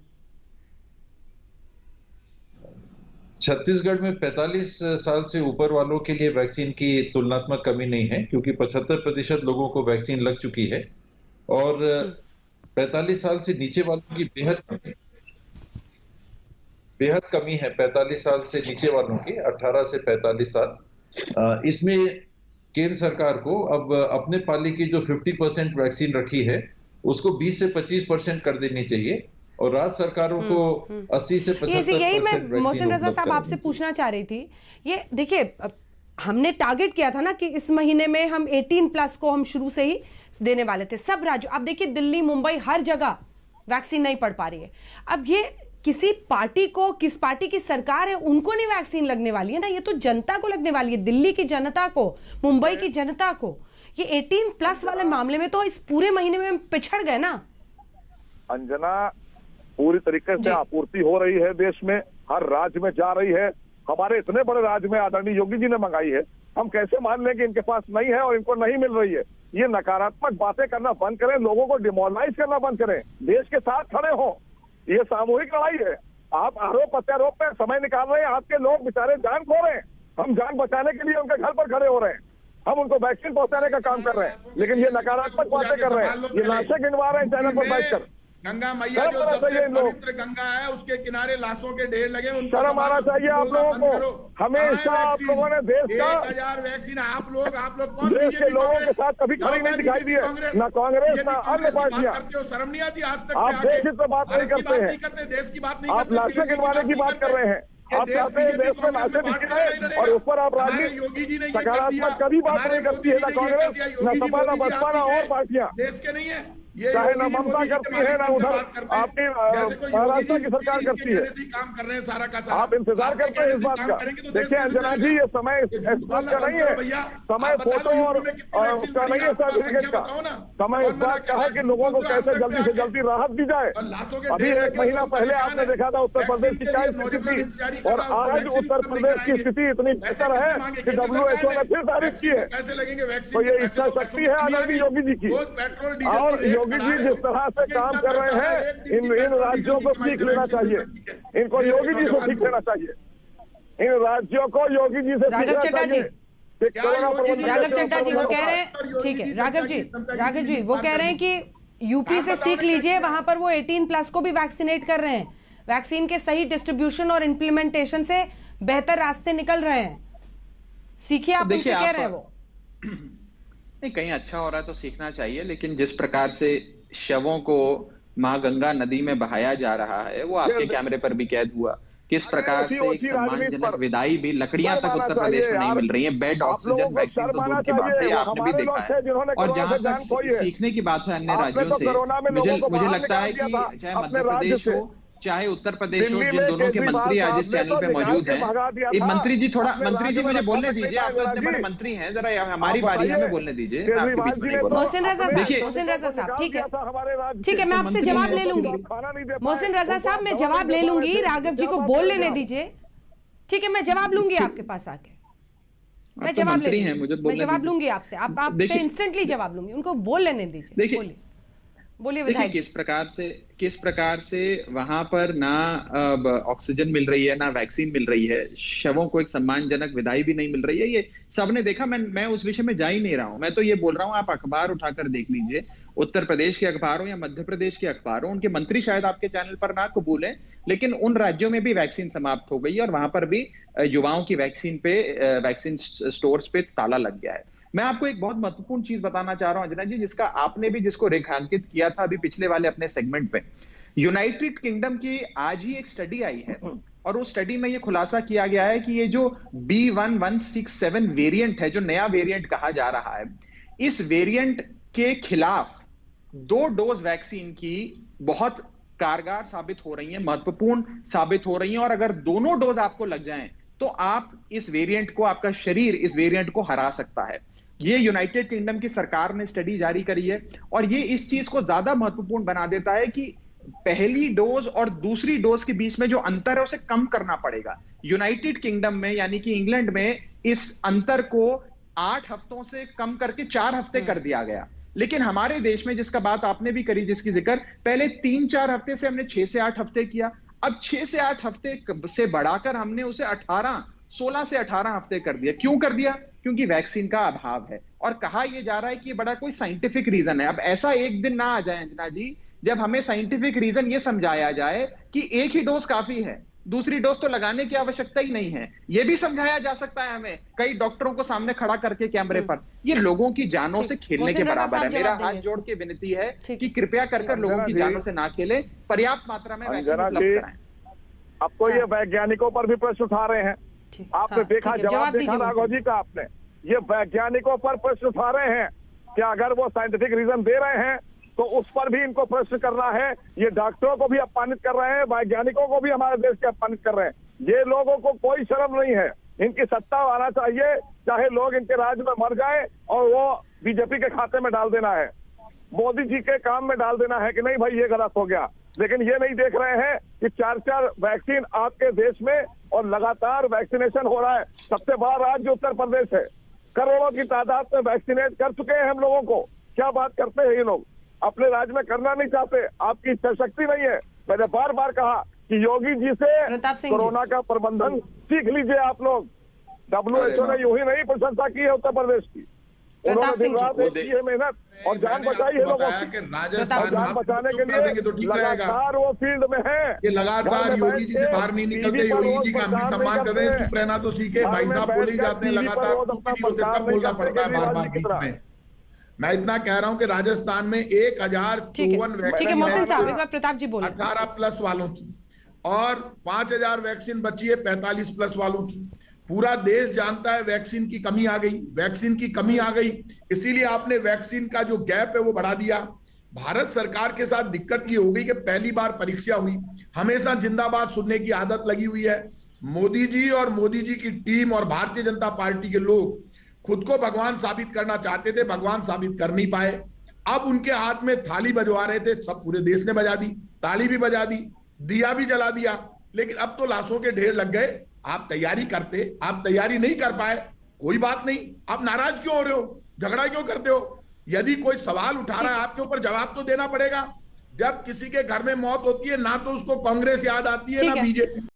छत्तीसगढ़ में 45 साल से ऊपर वालों के लिए वैक्सीन की तुलनात्मक कमी नहीं है, क्योंकि 75% लोगों को वैक्सीन लग चुकी है। और 45 साल से नीचे वालों की बेहद कमी है। 45 साल से नीचे वालों की 18 से 45 साल। इसमें केंद्र सरकार को अब अपने पाली की जो 50% वैक्सीन रखी है उसको 20 से 25% कर देनी चाहिए, और राज्य सरकारों को 80 से 75%। यही मैं मोहसिन रजा साहब आपसे पूछना चाह रही थी। ये देखिए, हमने टारगेट किया था ना कि इस महीने में हम 18+ को हम शुरू से ही देने वाले थे सब राज्यों। अब देखिए दिल्ली, मुंबई, हर जगह वैक्सीन नहीं पड़ पा रही है। अब ये किसी पार्टी को, किस पार्टी की सरकार है उनको नहीं वैक्सीन लगने वाली है ना, ये तो जनता को लगने वाली है, दिल्ली की जनता को, मुंबई की जनता को। ये 18+ वाले मामले में तो इस पूरे महीने में पिछड़ गए ना। अंजना, पूरी तरीके से आपूर्ति हो रही है देश में, हर राज्य में जा रही है। हमारे इतने बड़े राज्य में आदरणीय योगी जी ने मंगाई है, हम कैसे मान लें कि इनके पास नहीं है और इनको नहीं मिल रही है? ये नकारात्मक बातें करना बंद करें, लोगों को डिमोरलाइज करना बंद करें, देश के साथ खड़े हो। ये सामूहिक लड़ाई है। आप आरोप प्रत्यारोप में समय निकाल रहे हैं, आपके लोग बेचारे जान खो रहे हैं। हम जान बचाने के लिए उनके घर पर खड़े हो रहे हैं, हम उनको वैक्सीन पहुंचाने का काम कर रहे हैं, लेकिन ये नकारात्मक बातें कर रहे हैं, ये लाशें गिनवा रहे हैं चैनल पर बैठकर। गंगा मैया जो सबसे पवित्र गंगा है, उसके किनारे लाशों के ढेर लगे, उनको शर्म आना चाहिए आप लोगों को। हमेशा आप लोगों ने देश का 1000 वैक्सीन आप लोग कौन देश के लोगों के साथ कभी खड़ी नहीं दिखाई दी है, ना कांग्रेस ना अन्य पार्टियां। शर्म नहीं आती आज तक? आप देश की तो बात नहीं करते हैं, देश की बात नहीं, आप लाशें गिनवाने की बात कर रहे हैं। आप चाहते हैं देश में लाशें दिख रहे और उस पर आप राजनीति सकारात्मक कभी बात नहीं करती है, ना कांग्रेस ना सपा ना बसपा ना और पार्टियां। देश के नहीं है, चाहे ना ममता करती है ना उधर आपकी महाराष्ट्र की सरकार करती है। काम कर रहे हैं सारा का सारा। आप इंतजार करते हैं इस बात का। देखिए अंजना जी, ये समय इस बात का नहीं है, समय फोटो और उसका नहीं है, सर्टिफिकेट का समय इस बात का है कि लोगों को कैसे जल्दी से जल्दी राहत दी जाए। अभी 1 महीना पहले आपने देखा था उत्तर प्रदेश की क्या स्थिति थी, और आज उत्तर प्रदेश की स्थिति इतनी बेहतर है कि WHO ने फिर तारीफ की है। तो ये इच्छा शक्ति है आदरणीय योगी जी की। और योगी जी जिस तरह से काम कर रहे हैं, इन राज्यों को सीख लेना चाहिए, इनको योगी जी से सीख लेना चाहिए, इन राज्यों को योगी जी से सीखना चाहिए। राघव चड्ढा जी वो कह रहे हैं, ठीक है राघव जी वो कह रहे हैं कि यूपी से सीख लीजिए, वहां पर वो 18+ को भी वैक्सीनेट कर रहे हैं, वैक्सीन के सही डिस्ट्रीब्यूशन और इम्प्लीमेंटेशन से बेहतर रास्ते निकल रहे हैं, सीखिए आप उनसे कह रहे हैं वो। नहीं, कहीं अच्छा हो रहा है तो सीखना चाहिए, लेकिन जिस प्रकार से शवों को माँ गंगा नदी में बहाया जा रहा है वो आपके कैमरे पर भी कैद हुआ। किस प्रकार से एक सम्मानजनक विदाई भी, लकड़ियां तक उत्तर प्रदेश में नहीं मिल रही हैं, बेड, ऑक्सीजन, वैक्सीन तो दूर की बात है, आपने भी देखा है। और जहां तक सीखने की बात है अन्य राज्यों से, मुझे लगता है कि चाहे मध्य प्रदेश हो चाहे उत्तर प्रदेश हो, जिन दोनों के मंत्री आज इस चैनल पे मौजूद हैं, मंत्री जी मुझे बोलने दीजिए, आप तो इतने बड़े मंत्री हैं, जरा हमारी बारी है, हमें बोलने दीजिए। मोहसिन रजा साहब ठीक है, मैं आपसे जवाब ले लूंगी। मोहसिन रजा साहब मैं जवाब ले लूंगी, राघव जी को बोल लेने दीजिए, ठीक है, मैं जवाब लूंगी आपके पास आके, मैं जवाब लूंगी आपसे, आपसे इंस्टेंटली जवाब लूंगी, उनको बोल लेने दीजिए। बोलिए देखिए किस प्रकार से वहां पर ना ऑक्सीजन मिल रही है, ना वैक्सीन मिल रही है, शवों को एक सम्मानजनक विदाई भी नहीं मिल रही है, ये सबने देखा। मैं उस विषय में जा ही नहीं रहा हूं, मैं तो ये बोल रहा हूं आप अखबार उठाकर देख लीजिए, उत्तर प्रदेश के अखबार हो या मध्य प्रदेश के अखबार हो, उनके मंत्री शायद आपके चैनल पर ना कबूल है, लेकिन उन राज्यों में भी वैक्सीन समाप्त हो गई है और वहां पर भी युवाओं की वैक्सीन स्टोर्स पे ताला लग गया है। मैं आपको एक बहुत महत्वपूर्ण चीज बताना चाह रहा हूं अंजना जी, जिसका आपने भी जिसको रेखांकित किया था अभी पिछले वाले अपने सेगमेंट पे। यूनाइटेड किंगडम की आज ही एक स्टडी आई है और उस स्टडी में ये खुलासा किया गया है कि ये जो B1167 वेरिएंट है, जो नया वेरिएंट कहा जा रहा है, इस वेरिएंट के खिलाफ 2 डोज वैक्सीन की बहुत कारगर साबित हो रही है, महत्वपूर्ण साबित हो रही है, और अगर दोनों डोज आपको लग जाएं तो आप इस वेरिएंट को, आपका शरीर इस वेरिएंट को हरा सकता है। ये यूनाइटेड किंगडम की सरकार ने स्टडी जारी करी है और ये इस चीज को ज्यादा महत्वपूर्ण बना देता है कि पहली डोज और दूसरी डोज के बीच में जो अंतर है उसे कम करना पड़ेगा। यूनाइटेड किंगडम में यानी कि इंग्लैंड में इस अंतर को 8 हफ्तों से कम करके 4 हफ्ते कर दिया गया, लेकिन हमारे देश में, जिसका बात आपने भी करी, जिसकी जिक्र पहले 3-4 हफ्ते से हमने 6 से 8 हफ्ते किया, अब 6 से 8 हफ्ते से बढ़ाकर हमने उसे 16 से 18 हफ्ते कर दिया। क्यों कर दिया? क्योंकि वैक्सीन का अभाव है और कहा यह जा रहा है कि बड़ा कोई साइंटिफिक रीजन है। अब ऐसा एक दिन ना आ जाए अंजना जी जब हमें साइंटिफिक रीजन ये समझाया जाए कि एक ही डोज काफी है, दूसरी डोज तो लगाने की आवश्यकता ही नहीं है। यह भी समझाया जा सकता है हमें कई डॉक्टरों को सामने खड़ा करके कैमरे पर। ये लोगों की जानों से खेलने के बराबर है। मेरा हाथ जोड़ के विनती है कि कृपया कर लोगों की जानों से ना खेले, पर्याप्त मात्रा में वैक्सीन उपलब्ध कराएं। अब तो ये वैज्ञानिकों पर भी प्रश्न उठा रहे हैं, आपने देखा, जवाब देखा राघव जी का आपने, ये वैज्ञानिकों पर प्रश्न उठा रहे हैं कि अगर वो साइंटिफिक रीजन दे रहे हैं तो उस पर भी इनको प्रश्न करना है। ये डॉक्टरों को भी अपमानित कर रहे हैं, वैज्ञानिकों को भी हमारे देश के अपमानित कर रहे हैं। ये लोगों को कोई शर्म नहीं है, इनकी सत्ता आना चाहिए, चाहे लोग इनके राज्य में मर जाए और वो बीजेपी के खाते में डाल देना है, मोदी जी के काम में डाल देना है कि नहीं भाई ये गलत हो गया। लेकिन ये नहीं देख रहे हैं कि 4-4 वैक्सीन आपके देश में और लगातार वैक्सीनेशन हो रहा है। सबसे बड़ा राज्य उत्तर प्रदेश है, करोड़ों की तादाद में वैक्सीनेट कर चुके हैं हम लोगों को। क्या बात करते हैं ये लोग, अपने राज्य में करना नहीं चाहते, आपकी इच्छा शक्ति नहीं है। मैंने बार बार कहा कि योगी जी से कोरोना का प्रबंधन सीख लीजिए आप लोग। WHO ने यूं ही नहीं प्रशंसा की है उत्तर प्रदेश की, उन्होंने दिन रात की है मेहनत और जान बचाई है लोगों की। जान बचाने के लिए लगातार वो फील्ड में है। ये लगातार योगी जी से बाहर नहीं निकलते, योगी जी का हम भी सम्मान कर रहे हैं, चुप रहना तो सीखे। भाई साहब बोले जाते हैं लगातार, तब बोलना पड़ता है बार बार बीच में। मैं इतना कह रहा हूं कि राजस्थान में 1054 वैक्सीन 18+ वालों की और 5000 वैक्सीन बची है 45+ वालों की। पूरा देश जानता है वैक्सीन की कमी आ गई, वैक्सीन की कमी आ गई, इसीलिए आपने वैक्सीन का जो गैप है वो बढ़ा दिया। भारत सरकार के साथ दिक्कत ये हो गई कि पहली बार परीक्षा हुई, हमेशा जिंदाबाद सुनने की आदत लगी हुई है। मोदी जी और मोदी जी की टीम और भारतीय जनता पार्टी के लोग खुद को भगवान साबित करना चाहते थे, भगवान साबित कर नहीं पाए। अब उनके हाथ में थाली बजवा रहे थे, सब पूरे देश ने बजा दी, ताली भी बजा दी, दिया भी जला दिया, लेकिन अब तो लाशों के ढेर लग गए। आप तैयारी करते, आप तैयारी नहीं कर पाए, कोई बात नहीं, आप नाराज क्यों हो रहे हो, झगड़ा क्यों करते हो? यदि कोई सवाल उठा रहा है आपके ऊपर जवाब तो देना पड़ेगा। जब किसी के घर में मौत होती है ना तो उसको कांग्रेस याद आती है ना बीजेपी।